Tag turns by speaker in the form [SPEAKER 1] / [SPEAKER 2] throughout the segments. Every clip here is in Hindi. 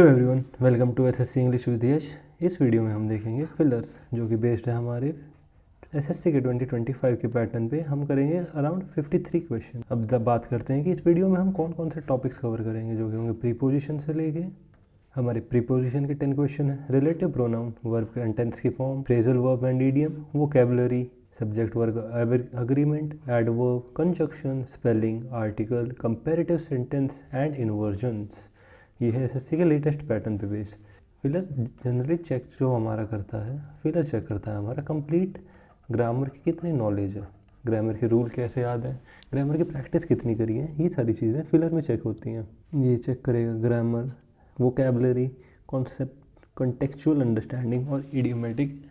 [SPEAKER 1] Hello everyone, welcome to SSC English with Yash. इस वीडियो में हम देखेंगे फिलर्स, जो कि बेस्ड है हमारे एसएससी के 2025 के पैटर्न पे। हम करेंगे अराउंड 53 क्वेश्चन। अब जब बात करते हैं कि इस वीडियो में हम कौन कौन से टॉपिक्स कवर करेंगे, जो कि होंगे प्रीपोजिशन से लेके हमारे प्रीपोजिशन के 10 क्वेश्चन है, relative pronoun, verb and tense की form, phrasal verb and idiom, vocabulary, subject verb agreement, adverb, conjunction, spelling, article, comparative sentence and inversions. ये है एसएससी के लेटेस्ट पैटर्न पे बेस। फिलर जनरली चेक जो हमारा करता है, फिलर चेक करता है हमारा कंप्लीट ग्रामर की कितनी नॉलेज है, ग्रामर के रूल कैसे याद है, ग्रामर की प्रैक्टिस कितनी करी है। ये सारी चीज़ें फिलर में चेक होती हैं। ये चेक करेगा grammar, vocabulary, concept, contextual understanding और इडियोमेटिक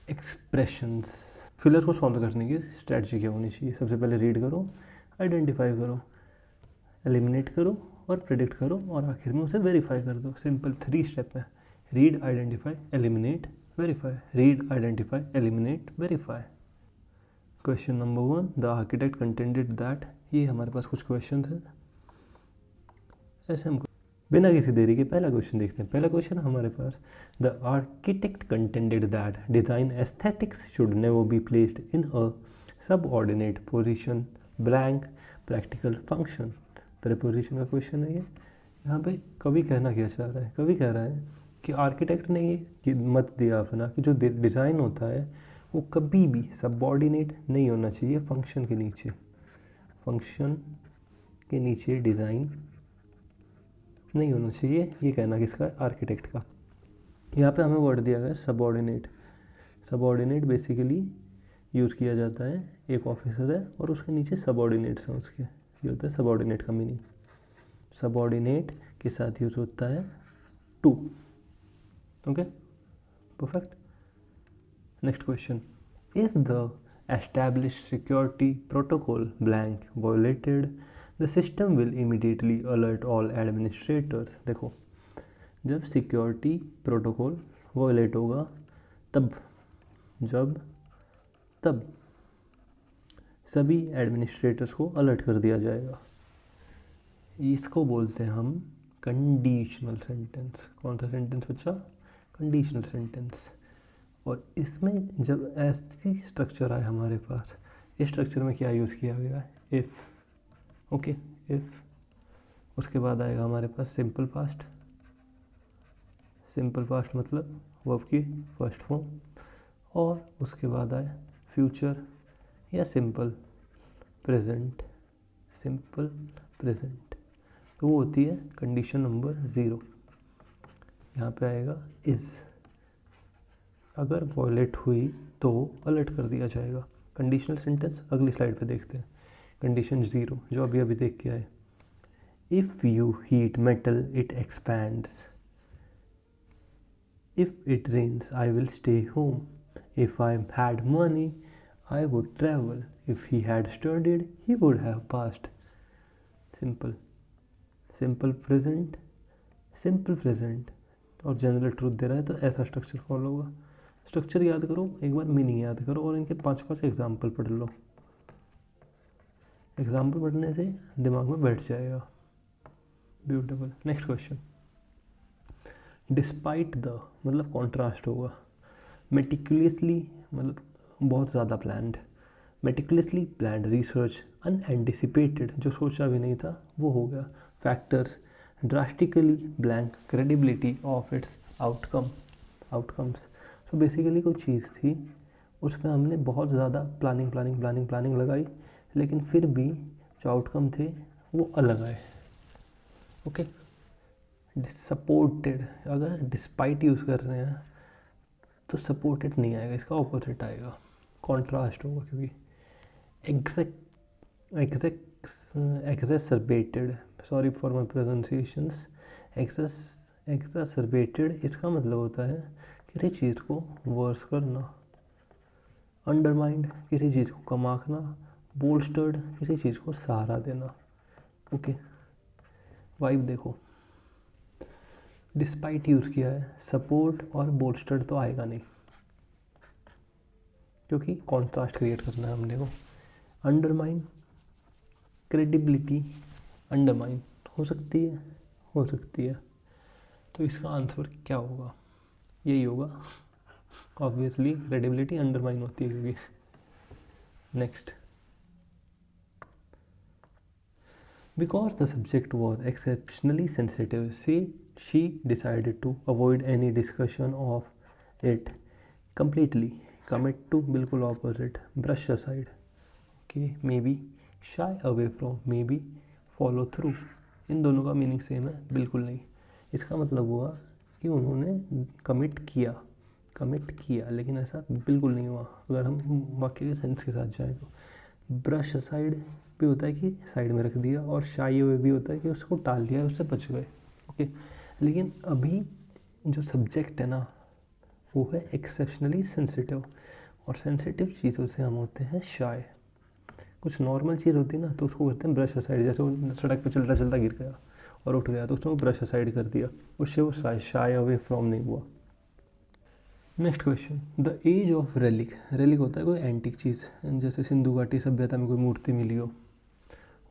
[SPEAKER 1] एक्सप्रेशंस। फिलर को सॉल्व करने की स्ट्रैटेजी क्या होनी चाहिए? सबसे पहले रीड करो, आइडेंटिफाई करो, एलिमिनेट करो और प्रेडिक्ट करो, और आखिर में उसे वेरीफाई कर दो। सिंपल 3 स्टेप है: read, identify, eliminate, verify. Read, identify, eliminate, verify. Question number 1, the architect contended that. ये हमारे पास कुछ क्वेश्चन है, ऐसे हम बिना किसी देरी के पहला क्वेश्चन देखते हैं। पहला क्वेश्चन हमारे पास, the architect contended that design aesthetics should never be placed in a subordinate position, blank, practical function. Preposition का क्वेश्चन है ये। यहाँ पे कवि कहना क्या चाह रहा है? कवि कह रहा है कि आर्किटेक्ट ने ये मत दिया अपना कि जो डिज़ाइन होता है वो कभी भी सबऑर्डिनेट नहीं होना चाहिए फंक्शन के नीचे। फंक्शन के नीचे डिज़ाइन नहीं होना चाहिए, ये कहना किसका? आर्किटेक्ट का। यहाँ पे हमें वर्ड दिया गया है सबऑर्डिनेट। सबऑर्डिनेट बेसिकली यूज़ किया जाता है, एक ऑफिसर है और उसके नीचे सबऑर्डिनेट्स हैं उसके, ये होता है सबऑर्डिनेट का मीनिंग। सबऑर्डिनेट के साथ यूज होता है to. Okay, perfect. Next question, if the established security protocol blank violated, the system will immediately alert all administrators. देखो, जब सिक्योरिटी प्रोटोकॉल वायोलेट होगा तब सभी एडमिनिस्ट्रेटर्स को अलर्ट कर दिया जाएगा। इसको बोलते हैं हम कंडीशनल सेंटेंस। कौन सा सेंटेंस बच्चा? Conditional sentence. और इसमें जब ऐसी स्ट्रक्चर आए हमारे पास, इस स्ट्रक्चर में क्या यूज़ किया गया है? इफ़। Okay, if. उसके बाद आएगा हमारे पास सिंपल पास्ट। सिंपल पास्ट मतलब वर्ब की फर्स्ट फॉर्म। और उसके बाद आए फ्यूचर या सिंपल प्रेजेंट। सिंपल प्रेजेंट, तो वो होती है कंडीशन नंबर 0। यहाँ पे आएगा इज़। अगर वॉयलेट हुई तो अलर्ट कर दिया जाएगा। कंडीशनल सेंटेंस अगली स्लाइड पे देखते हैं। कंडीशन 0 जो अभी अभी देख के आए, if you heat metal it expands, if it rains I will stay home, if I had money I would travel, if he had studied he would have passed. Simple, simple present, simple present और जनरल ट्रूथ दे रहा है, तो ऐसा स्ट्रक्चर फॉलो होगा। स्ट्रक्चर याद करो, एक बार मीनिंग याद करो और इनके 5 एग्जाम्पल पढ़ लो। एग्जाम्पल पढ़ने से दिमाग में बैठ जाएगा। Beautiful. Next question, despite the मतलब कॉन्ट्रास्ट होगा। मेटिकुलसली मतलब बहुत ज़्यादा planned, meticulously planned research, unanticipated जो सोचा भी नहीं था वो हो गया, factors, drastically blank, credibility of its outcomes. So basically कोई चीज़ थी, उसमें हमने बहुत ज़्यादा प्लानिंग लगाई, लेकिन फिर भी जो आउटकम थे वो अलग आए। ओके, सपोर्टेड, अगर डिस्पाइट यूज़ कर रहे हैं तो सपोर्टेड नहीं आएगा, इसका ऑपोजिट आएगा, कॉन्ट्रास्ट होगा। क्योंकि exacerbated, sorry for my pronunciations, exacerbated इसका मतलब होता है किसी चीज़ को वर्स करना, अंडरमाइंड किसी चीज़ को कम आंकना, बोल्स्टर्ड किसी चीज़ को सहारा देना। ओके, वाइब देखो, डिस्पाइट यूज़ किया है, सपोर्ट और बोल्स्टर्ड तो आएगा नहीं क्योंकि कॉन्ट्रास्ट क्रिएट करना है हमने को। अंडरमाइन, क्रेडिबिलिटी अंडरमाइन हो सकती है, तो इसका आंसर क्या होगा? यही होगा ऑब्वियसली, क्रेडिबिलिटी अंडरमाइन होती है क्योंकि। Next, because the subject was exceptionally sensitive she decided to avoid any discussion of it completely. Commit to बिल्कुल opposite, brush aside, okay, maybe, shy away from, maybe, follow through. इन दोनों का मीनिंग सेम है? बिल्कुल नहीं। इसका मतलब हुआ कि उन्होंने कमिट किया लेकिन ऐसा बिल्कुल नहीं हुआ। अगर हम वाक्य के सेंस के साथ जाएँ तो ब्रश असाइड भी होता है कि साइड में रख दिया, और शाई अवे भी होता है कि उसको टाल दिया, उससे बच गए, ओके। लेकिन अभी जो सब्जेक्ट है ना वो है एक्सेप्शनली सेंसिटिव, और सेंसिटिव चीज़ों से हम होते हैं शाय। कुछ नॉर्मल चीज़ होती है ना तो उसको करते हैं ब्रश असाइड। जैसे वो सड़क पे चलता चलता गिर गया और उठ गया तो उसने वो ब्रश असाइड कर दिया, उससे वो शाय अवे फ्रॉम नहीं हुआ। Next question, the age of relic. Relic होता है कोई एंटिक चीज़, जैसे सिंधु घाटी सभ्यता में कोई मूर्ति मिली हो।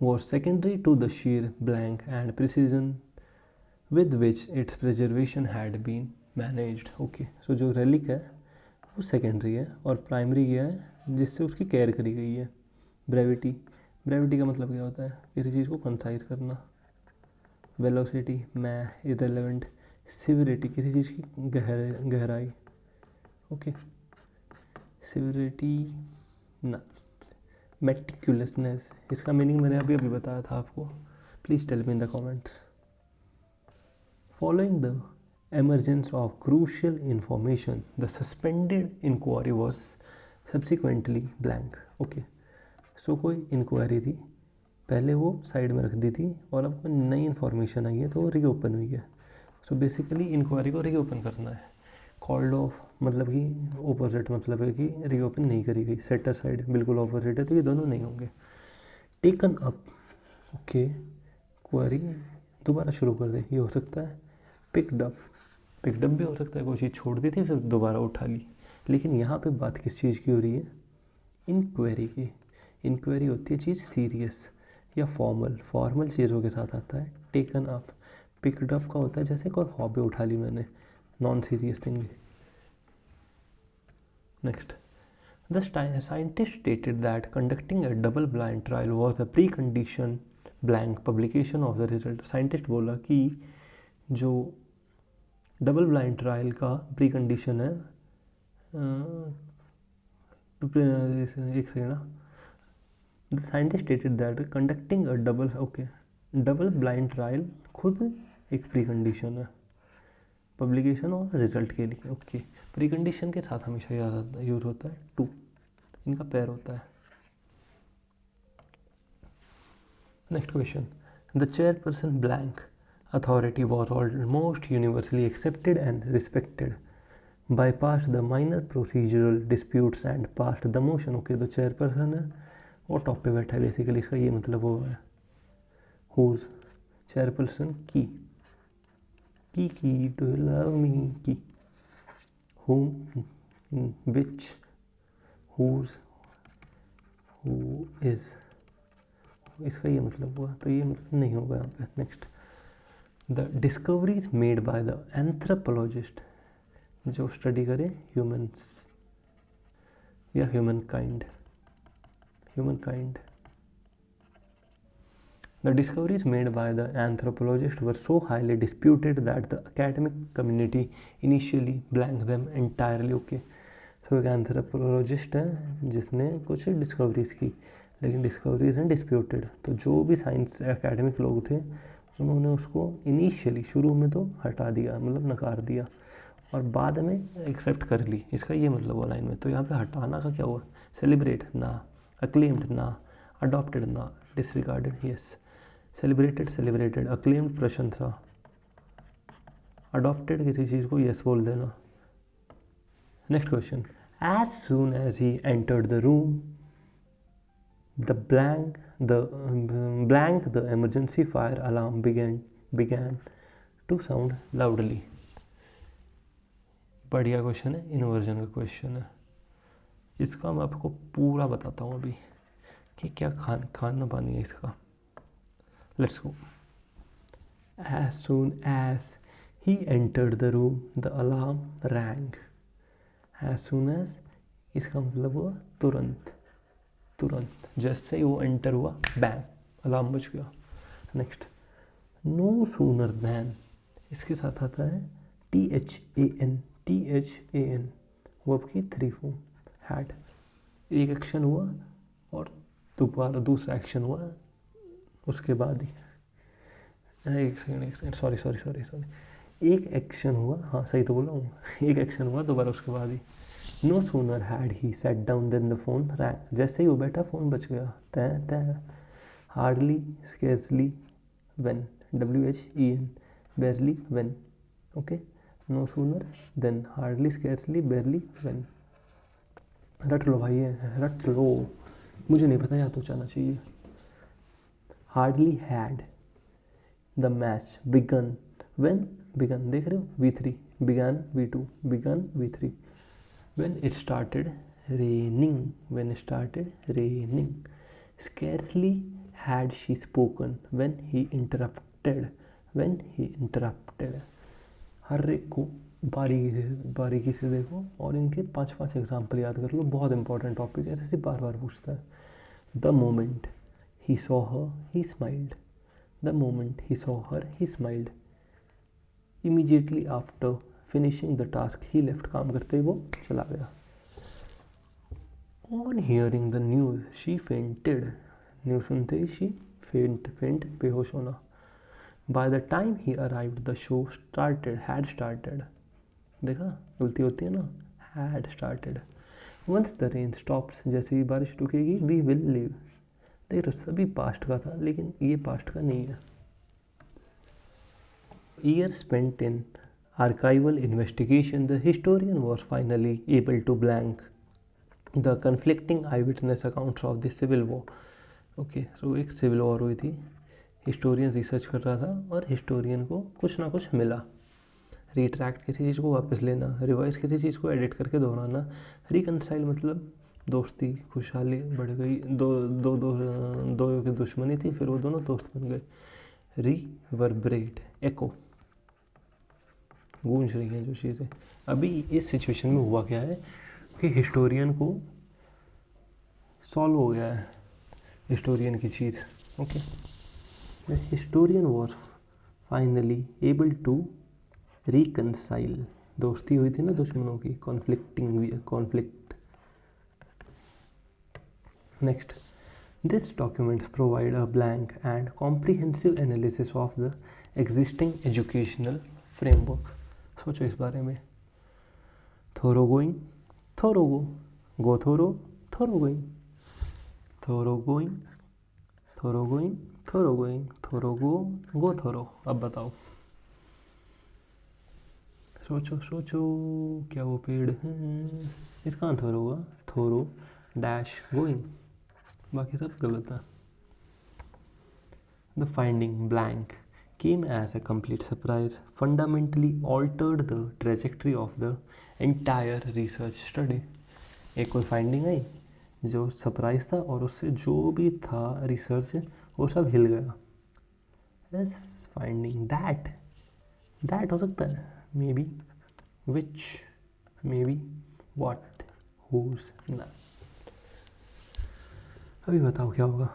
[SPEAKER 1] Was secondary to the sheer blank and precision with which its preservation had been managed, okay. So जो रेलिक है वो सेकेंडरी है, और प्राइमरी क्या है जिससे उसकी केयर करी गई है। ब्रेविटी, ब्रेविटी का मतलब क्या होता है? किसी चीज़ को कंसाइज करना। वेलोसिटी, मैं, इरेलेवेंट। सिविरिटी, किसी चीज़ की गहराई, ओके। सिविरिटी ना। मेटिकुलसनेस, इसका मीनिंग मैंने अभी बताया था आपको, please tell me in the comments. Following the emergence of crucial information, the suspended inquiry was subsequently blank, okay. So कोई इंक्वायरी थी, पहले वो साइड में रख दी थी और अब कोई नई इन्फॉर्मेशन आई है तो वो रीओपन हुई है। सो बेसिकली इंक्वायरी को रीओपन करना है। कॉल्ड ऑफ मतलब कि ऑपोजिट मतलब है कि रीओपन नहीं करी गई। सेट असाइड बिल्कुल ऑपोजिट है, तो ये दोनों नहीं होंगे। टेकन अप, ओके, क्वारी दोबारा शुरू कर दे, ये हो सकता है। पिकड अप भी हो सकता है, कोई चीज़ छोड़ दी थी फिर दोबारा उठा ली। लेकिन यहाँ पे बात किस चीज़ की हो रही है? इंक्वायरी की। इंक्वायरी होती है चीज़ सीरियस या फॉर्मल चीज़ों के साथ आता है। टेकन अप, पिकड अप का होता है जैसे कोई हॉबी उठा ली मैंने, non serious thing. Next, the scientist stated that conducting a double blind trial was a pre condition blank publication of the result. Scientist बोला कि जो डबल ब्लाइंड ट्रायल का प्री कंडीशन है, एक second, the scientist stated that conducting a double blind trial खुद एक प्री कंडीशन है पब्लिकेशन और रिजल्ट के लिए, ओके। प्री कंडीशन के साथ हमेशा यूज होता है टू, इनका पैर होता है। Next question, the chairperson blank authority was almost universally accepted and respected, bypassed the minor procedural disputes and passed the motion, okay. तो चेयरपर्सन है वो टॉप पे बैठा है बेसिकली, इसका ये मतलब वो है whose, चेयरपर्सन की डू यू लव मी की, whom, which, whose, who is, इसका ये मतलब हुआ, तो ये मतलब नहीं होगा यहाँ पे। Next, the discoveries made by the anthropologist, जो स्टडी करे ह्यूमन्स या humankind. The discoveries made by the anthropologist were so highly disputed that the academic community initially blank them entirely, okay. So एक एंथ्रोपोलॉजिस्ट है जिसने कुछ डिस्कवरीज की, लेकिन डिस्कवरीज हैं डिस्प्यूटेड, तो जो भी साइंस एकेडमिक लोग थे उन्होंने उसको इनिशियली शुरू में तो हटा दिया, मतलब नकार दिया, और बाद में एक्सेप्ट कर ली। इसका ये मतलब हुआ लाइन में। तो यहाँ पे हटाना का क्या हुआ? सेलिब्रेट ना, अक्लेम्ड ना, अडॉप्टेड ना, डिसरिगार्डेड यस। सेलिब्रेटेड, अक्लेम्ड प्रशंसा, अडॉप्टेड किसी चीज़ को यस बोल देना। Next question, as soon as he entered the room the emergency fire alarm began to sound loudly। बढ़िया क्वेश्चन है, इन्वर्जन का क्वेश्चन है। इसका मैं आपको पूरा बताता हूँ अभी कि क्या खाना पानी है इसका। Let's go. As soon as he entered the room the alarm rang. As soon as, इसका मतलब हुआ तुरंत, तुरंत जैसे ही वो एंटर हुआ बैंग अलार्म बज गया। नेक्स्ट, नो सूनर दैन, इसके साथ आता है THAN, THAN वर्ब की 3 फॉर्म। हैड, एक एक्शन हुआ और दोबारा दूसरा एक्शन हुआ उसके बाद ही, एक सेकेंड सॉरी, एक एक्शन हुआ, हाँ सही तो बोला हूँ, एक एक्शन हुआ दोबारा उसके बाद ही। No sooner had he set down than the phone rang, जैसे ही वो बैठा फ़ोन बज गया। तय तय, hardly, scarcely, when, WHEN, barely, when. Okay, no sooner than, hardly, scarcely, barely, when. रट लो भाई, रट लो, मुझे नहीं पता, याद हो जाना चाहिए। Hardly had the match begun when, begun देख रहे हो, V3, begun V2, begun V3, when it started raining, when it started raining. Scarcely had she spoken when he interrupted, when he interrupted. हर एक को बारीकी से देखो और इनके 5 एग्जाम्पल याद कर लो, बहुत इंपॉर्टेंट टॉपिक है, ऐसे बार बार पूछता है। The moment he saw her he smiled, the moment he saw her he smiled. Immediately after finishing the task he left, काम करते ही वो चला गया। On hearing the news she fainted, news सुनते ही शी फेंट बेहोश होना। By the time he arrived the show started, had started, देखा गलती होती है ना, had started. Once the rain stops, जैसे ही बारिश रुकेगी, वी विल लीव। देख रहे सभी पास्ट का था लेकिन ये पास्ट का नहीं है। Year spent in archival investigation, the historian was finally able to blank the conflicting eyewitness accounts of the civil war. Okay, so एक सिविल वॉर हुई थी, हिस्टोरियन रिसर्च कर रहा था और हिस्टोरियन को कुछ ना कुछ मिला। रिट्रैक्ट किसी चीज़ को वापस लेना, रिवाइज किसी चीज़ को एडिट करके दोहराना। रिकनसाइल मतलब दोस्ती, खुशहाली बढ़ गई, दो की दुश्मनी थी, फिर वो दोनों दोस्त बन गए। रिवर्बरेट, एको, गूंज रही हैं जो चीज़ें। अभी इस सिचुएशन में हुआ क्या है कि हिस्टोरियन को सॉल्व हो गया है हिस्टोरियन की चीज़। Okay, the historian was finally able to reconcile, दोस्ती हुई थी ना दुश्मनों की, conflict. Next, this documents provide a blank and comprehensive analysis of the existing educational framework. सोचो इस बारे में। थोरोगोइंग, थोरोगो, गो थोरो, थोरोगोइंग, थोरोगोइंग, थोरोगोइंग, थोरोगोइंग, थोरोगो, गो थोरो। अब बताओ, सोचो सोचो, क्या वो पेड़ है? इसका आंसर होगा थोरो डैश गोइंग, बाकी सब गलत है। The finding blank came as a complete surprise, fundamentally altered the trajectory of the entire research study. एक कोई फाइंडिंग आई जो सरप्राइज था और उससे जो भी था रिसर्च वो सब हिल गया। यस, फाइंडिंग दैट हो सकता है, maybe, which, maybe, what, whose, ना। अभी बताओ क्या होगा।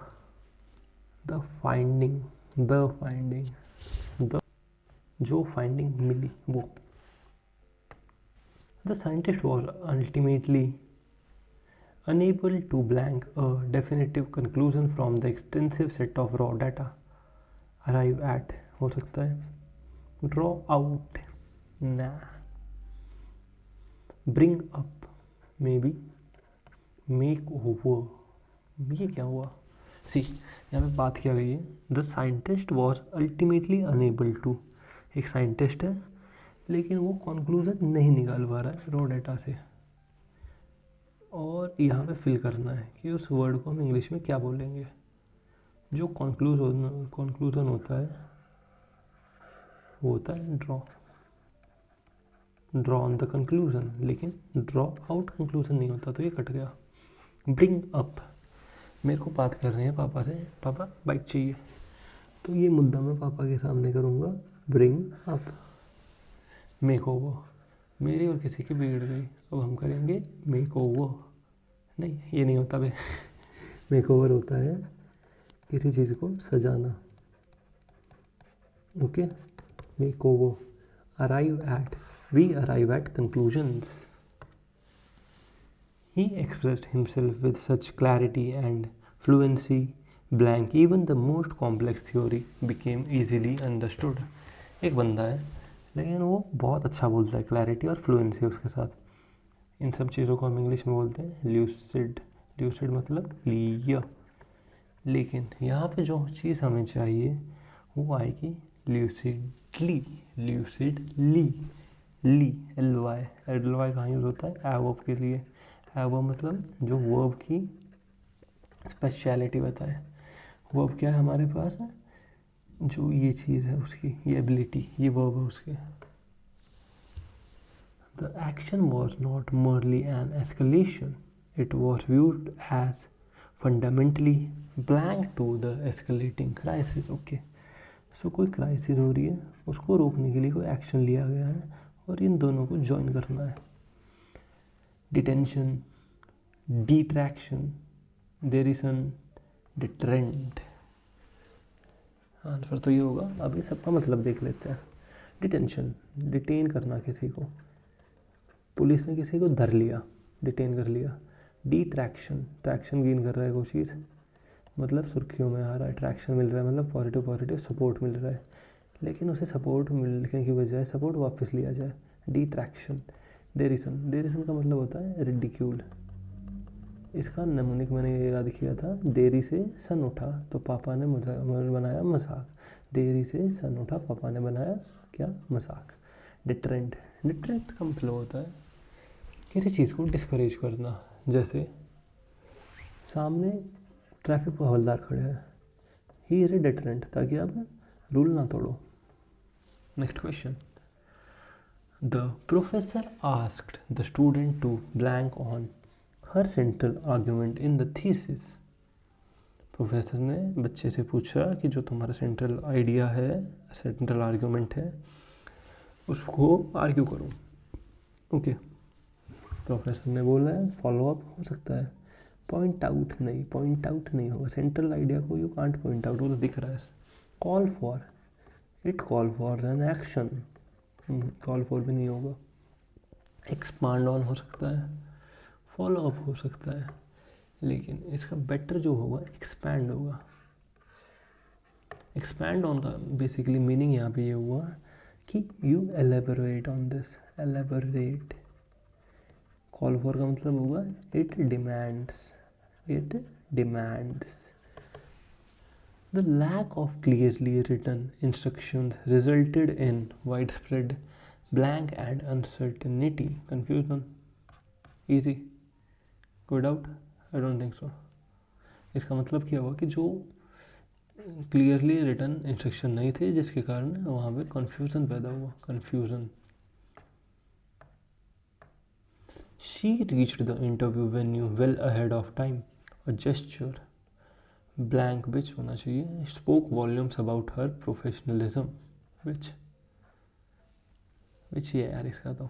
[SPEAKER 1] द फाइंडिंग, जो फाइंडिंग मिली वो। The scientist was ultimately unable to blank a definitive conclusion from the extensive set of raw data arrive at, हो सकता है draw out, ना, bring up, maybe, make over। ये क्या हुआ? सी, यहाँ पे बात क्या गई है, the scientist was ultimately unable to, एक साइंटिस्ट है लेकिन वो कंक्लूजन नहीं निकाल पा रहा है रॉ डेटा से, और यहाँ पे फिल करना है कि उस वर्ड को हम इंग्लिश में क्या बोलेंगे। जो कंक्लूजन होता है वो होता है ड्रॉ ऑन द कंक्लूजन, लेकिन ड्रॉ आउट कंक्लूजन नहीं होता, तो ये कट गया। ब्रिंग अप, मेरे को बात कर रहे हैं पापा से, पापा बाइक चाहिए, तो ये मुद्दा मैं पापा के सामने करूँगा, ब्रिंग अप। मेक ओवर, मेरी और किसी की बिगड़ गई, अब हम करेंगे मेक ओवर। नहीं, ये नहीं होता बे। मेक ओवर होता है किसी चीज़ को सजाना। Okay, make over. Arrive at, we arrive at conclusions. He expressed himself with such clarity and fluency, blank, even the most complex theory became easily understood. एक बंदा है लेकिन वो बहुत अच्छा बोलता है, क्लैरिटी और फ्लुएंसी उसके साथ। इन सब चीज़ों को हम इंग्लिश में बोलते हैं ल्यूसिड। ल्यूसिड मतलब क्लियर। लेकिन यहाँ पे जो चीज़ हमें चाहिए वो आएगी ल्यूसिडली। ल्यूसिडली, ली, एल वाई। एल वाई कहाँ यूज़ होता है? एवर्ब के लिए। एवर्ब मतलब जो वर्ब की स्पेशलिटी बताए। वर्ब क्या है हमारे पास? जो ये चीज़ है उसकी, ये एबिलिटी, ये वर्ब है उसके। The action was not merely an escalation, it was viewed as fundamentally blank to the escalating crisis. Okay, so कोई क्राइसिस हो रही है, उसको रोकने के लिए कोई एक्शन लिया गया है और इन दोनों को ज्वाइन करना है। Detention, distraction, derision, deterrent. Answer तो ये होगा। अभी सबका मतलब देख लेते हैं। डिटेंशन, डिटेन करना किसी को, पुलिस ने किसी को धर लिया, डिटेन कर लिया। डिट्रैक्शन, ट्रैक्शन गेन कर रहा है कोई चीज़, मतलब सुर्खियों में आ रहा है, ट्रैक्शन मिल रहा है मतलब पॉजिटिव पॉजिटिव सपोर्ट मिल रहा है, लेकिन उसे सपोर्ट मिलने की बजाय सपोर्ट वापस लिया जाए। डिट्रैक्शन। डेरिसन, डेरिसन का मतलब होता है रिडिक्यूल। इसका नमूनिक मैंने ये याद किया था, देरी से सन उठा तो पापा ने बनाया मजाक। देरी से सन उठा, पापा ने बनाया क्या? मजाक। डिटरेंट, डिटरेंट का मतलब होता है किसी चीज़ को डिस्करेज करना। जैसे सामने ट्रैफिक पर हवलदार खड़े हैं, ही इज ए डिटरेंट, ताकि आप रूल ना तोड़ो। Next question. The professor asked the student to blank on her central argument in the thesis. Professor ने बच्चे से पूछा कि जो तुम्हारा सेंट्रल आइडिया है, सेंट्रल आर्ग्यूमेंट है, उसको आर्ग्यू करो। ओके, प्रोफेसर ने बोला है फॉलो अप हो सकता है, पॉइंट आउट नहीं, पॉइंट आउट नहीं होगा। सेंट्रल आइडिया को यू कांट पॉइंट आउट, वो तो दिख रहा है। Call for, it call for an action, call for भी नहीं होगा। एक्सपांड ऑन हो सकता है, फॉलो अप हो सकता है, लेकिन इसका बेटर जो होगा एक्सपैंड होगा। एक्सपैंड ऑन का बेसिकली मीनिंग यहाँ पे ये हुआ कि you elaborate on this, elaborate. Call for का मतलब होगा it demands, it demands. The lack of clearly written instructions resulted in widespread blank and uncertainty, confusion. Easy, कोई doubt? I don't think so. इसका मतलब क्या हुआ कि जो क्लियरली रिटन इंस्ट्रक्शन नहीं थे, जिसके कारण वहाँ पे कन्फ्यूज़न पैदा हुआ। Confusion. She reached the interview venue well ahead of time, a gesture blank which होना चाहिए, spoke volumes about her professionalism, which ही है यार इसका तो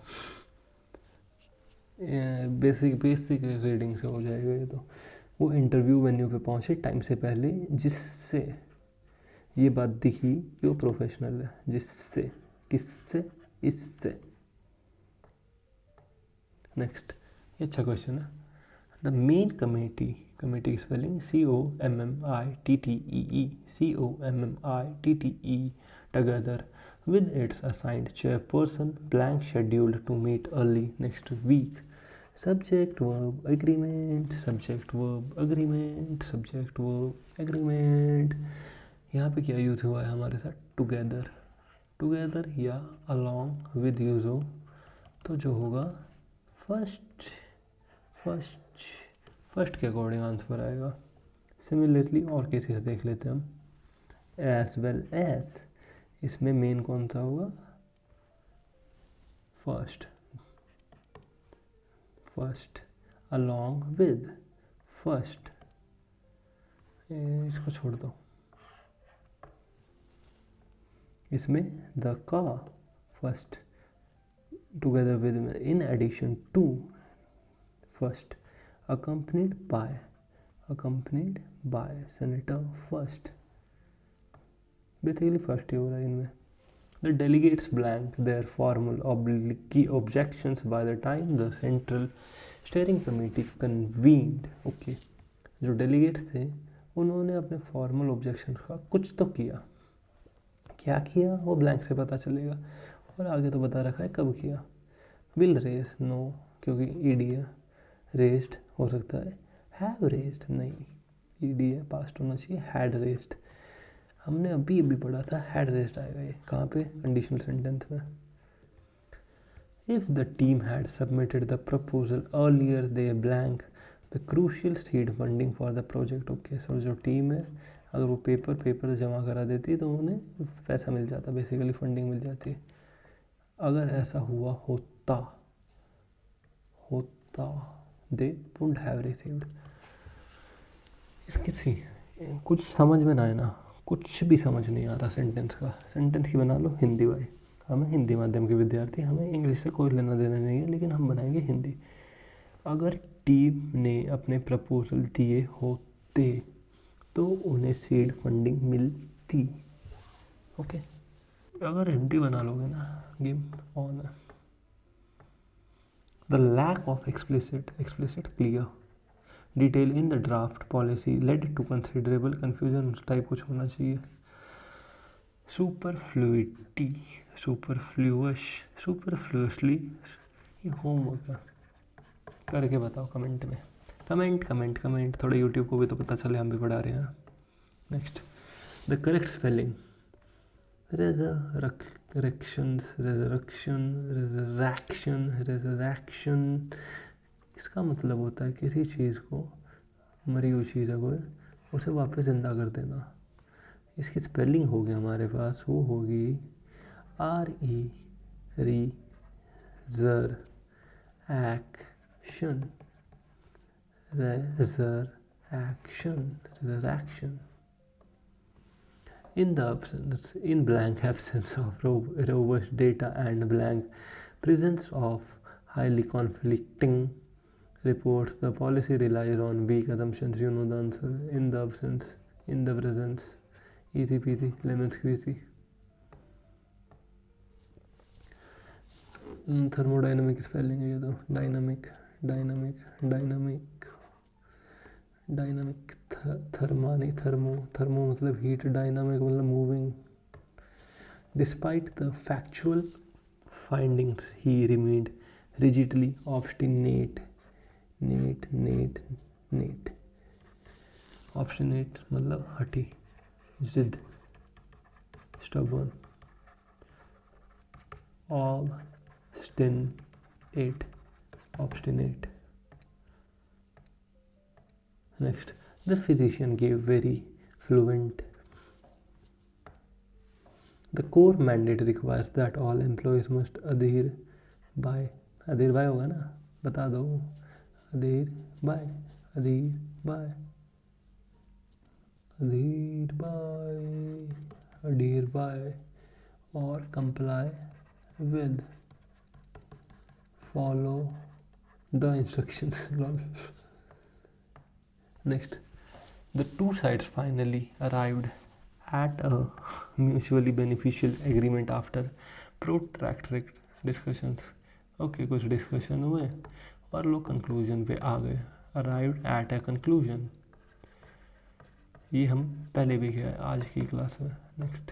[SPEAKER 1] बेसिक बेसिक रीडिंग से हो जाएगा ये तो। वो इंटरव्यू वेन्यू पे पहुँचे टाइम से पहले, जिससे ये बात दिखी कि वो प्रोफेशनल है। जिससे, किससे? इससे। नेक्स्ट, ये अच्छा क्वेश्चन है। द मेन कमेटी, कमेटी की spelling COMMITTEE, COMMITTE, together with its assigned chairperson, blank scheduled to meet early next week. Subject verb agreement, subject verb agreement, subject verb agreement। यहाँ पे क्या यूज़ हुआ है हमारे साथ? टुगेदर, टुगेदर या अलॉन्ग विद यूज़ हो तो जो होगा फर्स्ट, फर्स्ट, फर्स्ट के अकॉर्डिंग आंसर आएगा। सिमिलरली और किसी से देख लेते हैं हम। एज वेल एज, इसमें मेन कौन सा होगा? First, first. Along with, first. इसको छोड़ दो। इसमें द का first, together with, in addition to, first, accompanied by senator first, basically first ही हो रहा है इनमें. The delegates blank their formal objections by the time the central steering committee convened. Okay, जो delegates थे उन्होंने अपने formal objection का कुछ तो किया. क्या किया वो blank से पता चलेगा, और आगे तो बता रखा है कब किया. Will raise no, क्योंकि ed है. Raised हो सकता है. Have raised नहीं, ed है, past होना चाहिए. Had raised हमने अभी पढ़ा था, हैड रेस्ड आएगा ये कहाँ पे, कंडीशनल सेंटेंस में. If the team had submitted the proposal earlier they blank the crucial seed funding for the project. Okay, so जो टीम है अगर वो पेपर जमा करा देती तो उन्हें पैसा मिल जाता, बेसिकली फंडिंग मिल जाती. अगर ऐसा हुआ होता दे वुड हैव रिसीव्ड. इसकी कुछ समझ में ना आए ना, कुछ भी समझ नहीं आ रहा सेंटेंस का, सेंटेंस की बना लो हिंदी. भाई हमें हिंदी माध्यम के विद्यार्थी, हमें इंग्लिश से कोई लेना देना नहीं है, लेकिन हम बनाएंगे हिंदी. अगर टीम ने अपने प्रपोजल दिए होते तो उन्हें सीड फंडिंग मिलती. ओके, अगर हिंदी बना लोगे ना, गेम ऑन है. The lack of explicit clear detail in the draft policy led to considerable confusion. उस टाइप कुछ होना चाहिए. सुपरफ्लुइटी, सुपरफ्लुअसली, ये होमवर्क है, करके बताओ कमेंट में. कमेंट थोड़ा यूट्यूब को भी तो पता चले हम भी पढ़ा रहे हैं. Next, the correct spelling. Resurrection. इसका मतलब होता है किसी चीज़ को, मरी हुई चीज़ है कोई, उसे वापस जिंदा कर देना. इसकी स्पेलिंग होगी हमारे पास, वो होगी resurrection. In blank absence of robust data and blank presence of highly conflicting reports, the policy relies on weak assumptions. You know the answer. In the absence, in the presence, easy peasy, lemon squeezy. Thermodynamic spelling है ये तो. डायनामिक थर्मानी, थर्मो मतलब हीट, डायनामिक मतलब moving. Despite the factual findings he remained rigidly obstinate. Obstinate मतलब हठी, जिद, stubborn. Obstinate. Next, the physician gave very fluent. The core mandate requires that all employees must adhere by होगा ना, बता दो. adhere by or comply with, follow the instructions. Next, the two sides finally arrived at a mutually beneficial agreement after protracted discussions. Okay, कुछ डिस्कशन हुए और लोग कंक्लूजन पे आ गए. Arrived at a conclusion, ये हम पहले भी किया है आज की क्लास में. नेक्स्ट,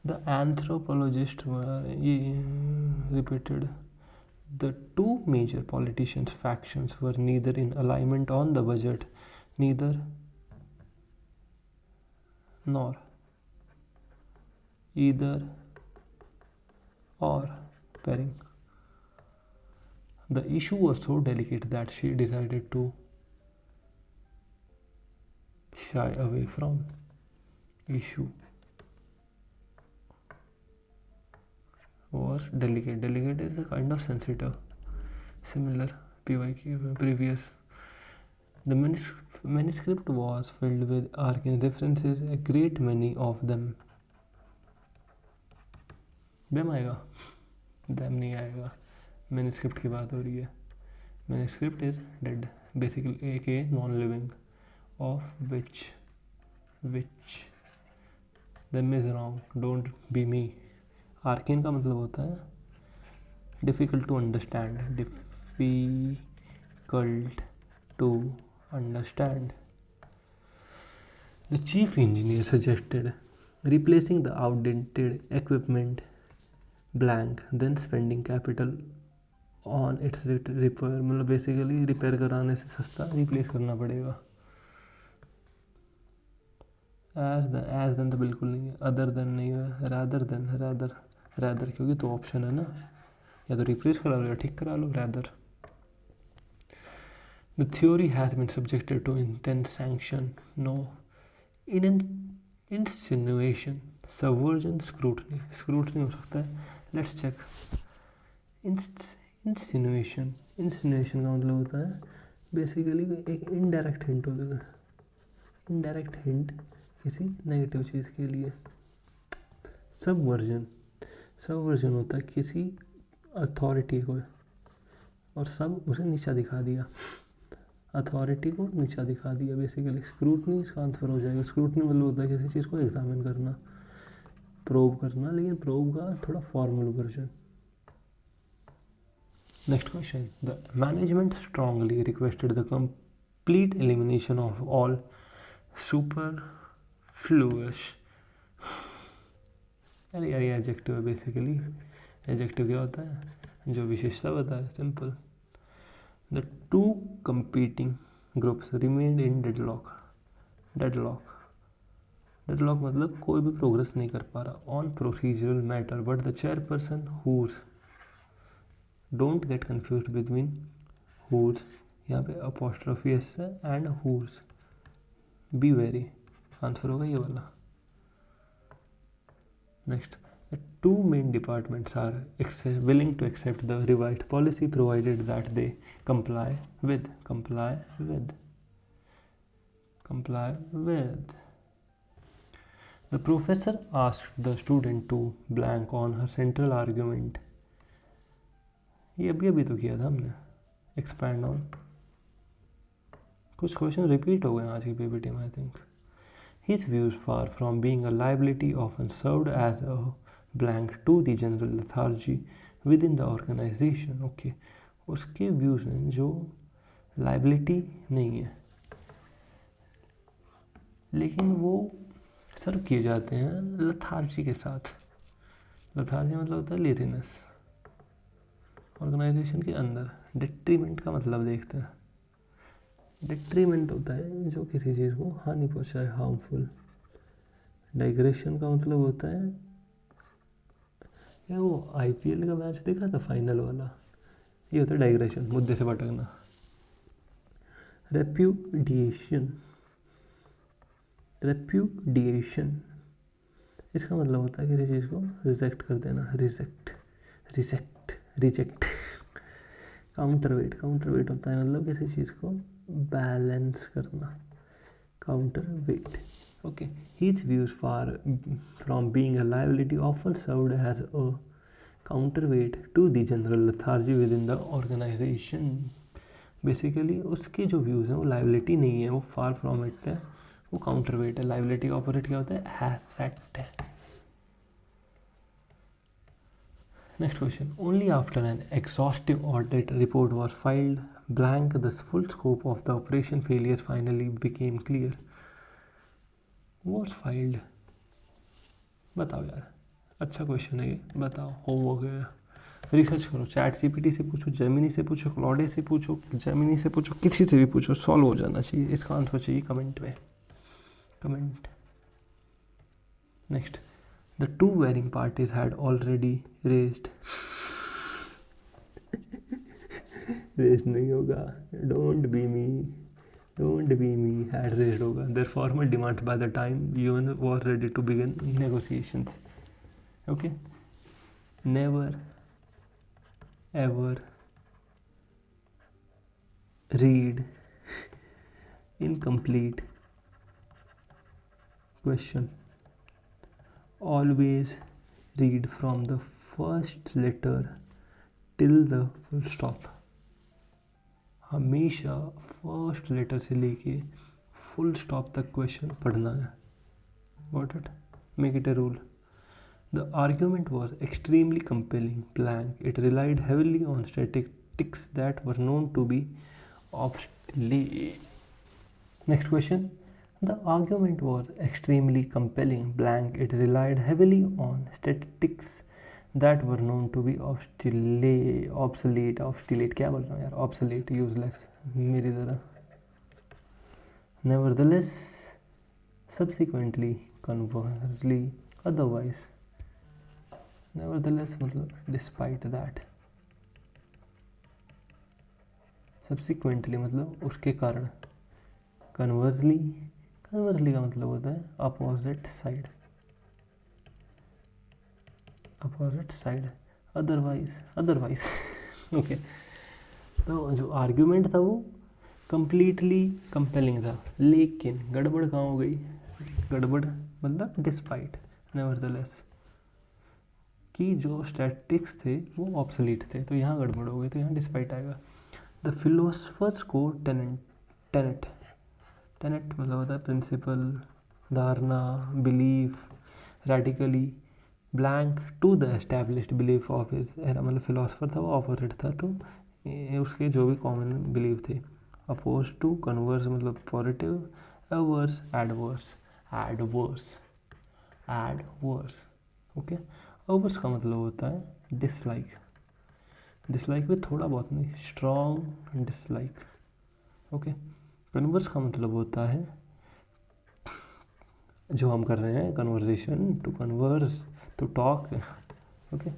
[SPEAKER 1] द एंथ्रोपोलॉजिस्ट ये repeated. The two major politicians' factions were neither in alignment on the budget, neither nor, either or pairing. The issue was so delicate that she decided to shy away from issue. Was delicate. Delicate is a kind of sensitive. Similar PYQ previous. The manuscript was filled with arcane references, a great many of them. BEM आएगा. them नहीं आएगा, मैन्युस्क्रिप्ट की बात हो रही है. Manuscript is dead basically a non living of which them is wrong, don't be me. Arcane का मतलब होता है difficult to understand. The chief engineer suggested replacing the outdated equipment blank, then spending capital on its repair. मतलब बेसिकली रिपेयर कराने से सस्ता रिप्लेस करना पड़ेगा. एज देन तो बिल्कुल नहीं है, अदर देन नहीं है, रादर क्योंकि तो ऑप्शन है ना, या तो रिप्लेस करा लो या ठीक करा लो. Rather. The theory has been subjected to intense sanction. No. Insinuation, subversion, scrutiny हो सकता है. Let's check. इंसिनुएशन का मतलब होता है बेसिकली एक इनडायरेक्ट हिंट होता है. इनडायरेक्ट हिंट किसी नेगेटिव चीज़ के लिए. सबवर्जन होता है किसी अथॉरिटी को, और सब उसे नीचा दिखा दिया, अथॉरिटी को नीचा दिखा दिया बेसिकली. स्क्रूटनी इसका आंसर हो जाएगा. स्क्रूटनी मतलब होता है किसी चीज़ को एग्जामिन करना, प्रोब करना, लेकिन प्रोब का थोड़ा formal version. Next question. The management strongly requested the complete elimination of all superfluous. अरे यार ये एडजेक्टिव है बेसिकली. एडजेक्टिव क्या होता है? जो विशेषता बता है. Simple. The two competing groups remained in deadlock मतलब कोई भी प्रोग्रेस नहीं कर पा रहा on procedural matter, but the chairperson whose, don't get confuse between who's, यहाँ पे अपोस्ट्रोफी एस है, and whose, be very. Answer होगा ये वाला. Next. The two main departments are willing to accept the revised policy provided that they comply with. The professor asked the student to blank on her central argument. ये अभी तो किया था हमने. Expand on. कुछ क्वेश्चन रिपीट हो गए आज की पीपीटी में I think. His views, far from being a liability, often served as a blank to the general lethargy within the organization. Okay. उसके व्यूज़ हैं जो लाइबिलिटी नहीं है, लेकिन वो सर्व किए जाते हैं लथार्जी के साथ. लथार्जी मतलब होता है लेजीनेस. ऑर्गेनाइजेशन के अंदर. डिट्रीमेंट का मतलब देखते हैं. डिट्रीमेंट होता है जो किसी चीज़ को हानि पहुंचाए, हार्मफुल. डाइग्रेशन का मतलब होता है, क्या वो आईपीएल का मैच देखा था फाइनल वाला, ये होता है डाइग्रेशन, मुद्दे से भटकना. रेप्यूडिएशन इसका मतलब होता है किसी चीज़ को रिजेक्ट कर देना. रिजेक्ट. काउंटरवेट होता है मतलब किसी चीज़ को बैलेंस करना. Counterweight. Okay. His views, far from being a liability, often served as a counterweight to the general lethargy within the organization. Basically उसके जो व्यूज़ हैं वो लाइबिलिटी नहीं है, वो फार फ्रॉम इट है, वो काउंटरवेट है. लाइबिलिटी का ऑपोजिट क्या होता है? एसेट है. Next question. Only after N exhaustive audit report was filed blank the full scope of the operation failures finally became clear. Was filed. बताओ यार, अच्छा क्वेश्चन है ये. बताओ. होमवर्क है, रिसर्च करो. चैट जीपीटी से पूछो, जेमिनी से पूछो, क्लॉडे से पूछो, जेमिनी से पूछो, किसी से भी पूछो, सॉल्व हो जाना चाहिए. इसका आंसर चाहिए कमेंट में. Comment. Next. The two warring parties had already raised. Raised नहीं होगा. Don't be me. had raised होगा. Their formal demands by the time UN was ready to begin negotiations. Okay. Never ever read incomplete question. Always read from the first letter till the full stop. हमेशा फर्स्ट लेटर से लेके फुल स्टॉप तक क्वेश्चन पढ़ना है। Got it? Make it a rule. The argument was extremely compelling, blank. It relied heavily on statistics that were known to be obsolete. Next question. The argument was extremely compelling, blank. It relied heavily on statistics that were known to be obsolete. क्या बोल रहा हूँ यार? Obsolete, useless. मेरी तरह. Nevertheless, subsequently, conversely, otherwise. Nevertheless मतलब despite that, subsequently मतलब उसके कारण, conversely का मतलब होता है opposite side, otherwise ओके। तो जो आर्ग्यूमेंट था वो completely compelling था, लेकिन गड़बड़ कहाँ हो गई? गड़बड़ मतलब despite, nevertheless कि जो स्टैटिक्स थे वो ऑब्सोलीट थे, तो यहाँ गड़बड़ हो गई, तो यहाँ डिस्पाइट आएगा। द फिलोसफर्स को टेनेट मतलब होता है प्रिंसिपल, धारणा, belief, radically, blank to the established belief of his era. मतलब फिलोसफर था वो ऑपोजिट था तो उसके जो भी कॉमन बिलीफ थे। अपोज टू, कन्वर्स मतलब positive, averse adverse okay. Averse का मतलब होता है डिसलाइक में थोड़ा बहुत नहीं, स्ट्रॉन्ग डिसलाइक ओके। कन्वर्स का मतलब होता है जो हम कर रहे हैं conversation, to converse, to talk okay.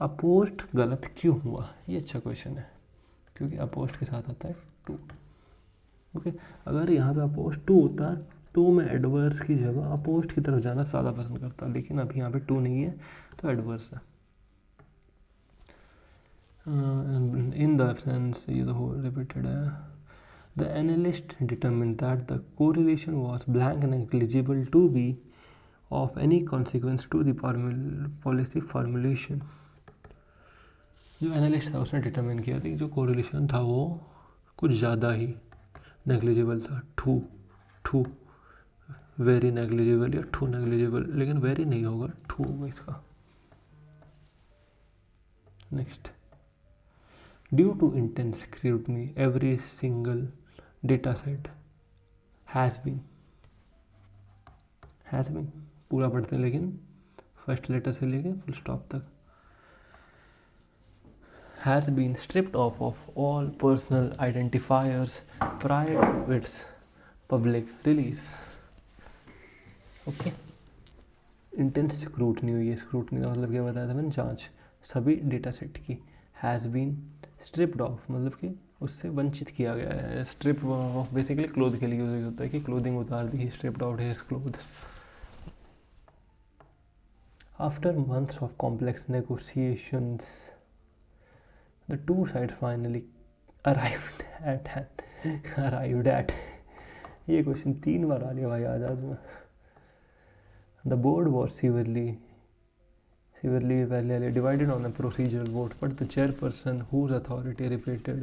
[SPEAKER 1] अपोस्ट गलत क्यों हुआ? ये अच्छा क्वेश्चन है, क्योंकि अपोस्ट के साथ आता है टू ओके। अगर यहाँ पे अपोस्ट टू होता तो मैं एडवर्स की जगह अपोस्ट की तरफ जाना ज़्यादा पसंद करता, लेकिन अभी यहाँ पे टू नहीं है तो एडवर्स है। इन द सेंस ये तो रिपीटेड है। The analyst determined that the correlation was blank negligible to be of any consequence to the policy formulation. जो एनालिस्ट था उसने डिटरमिन किया था कि जो कोरिलेशन था वो कुछ ज़्यादा ही नेग्लिजिबल था, टू वेरी नेग्लिजिबल या टू नेग्लिजिबल, लेकिन वेरी नहीं होगा, टू होगा इसका। Next, due to intense scrutiny every single data set has been पूरा पढ़ते हैं लेकिन फर्स्ट लेटर से लेके फुल स्टॉप तक। has been stripped off of all personal identifiers prior to its public release. Okay, intense scrutiny हुई है। स्क्रूटनी का मतलब क्या बताया था मैंने? जांच सभी डेटा सेट की। हैज़ बीन स्ट्रिप्ड ऑफ मतलब कि उससे वंचित किया गया है। स्ट्रिप ऑफ बेसिकली क्लोथ के लिए यूज होता है कि क्लोथिंग उतार दी, stripped out his clothes. After months of complex negotiations the two sides finally arrived at ये क्वेश्चन 3 बार आ गया भाई आज में। The board was severely पहले divided on a procedural vote, but the chairperson whose authority repeated.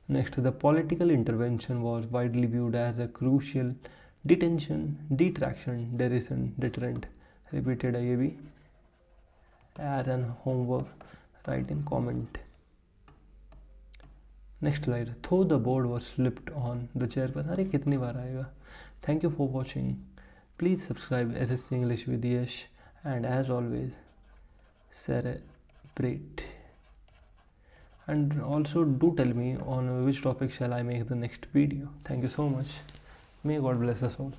[SPEAKER 1] Next, the political intervention was widely viewed as a crucial detention, detraction, derision, deterrent. Repeated है ये भी as an homework, write in comment. Next slide. Though the board was flipped on the chairperson. अरे कितनी बार आएगा? Thank you for watching. Please subscribe SSC English with Yash, and as always celebrate. And also do tell me on which topic shall I make the next video. Thank you so much. May God bless us all.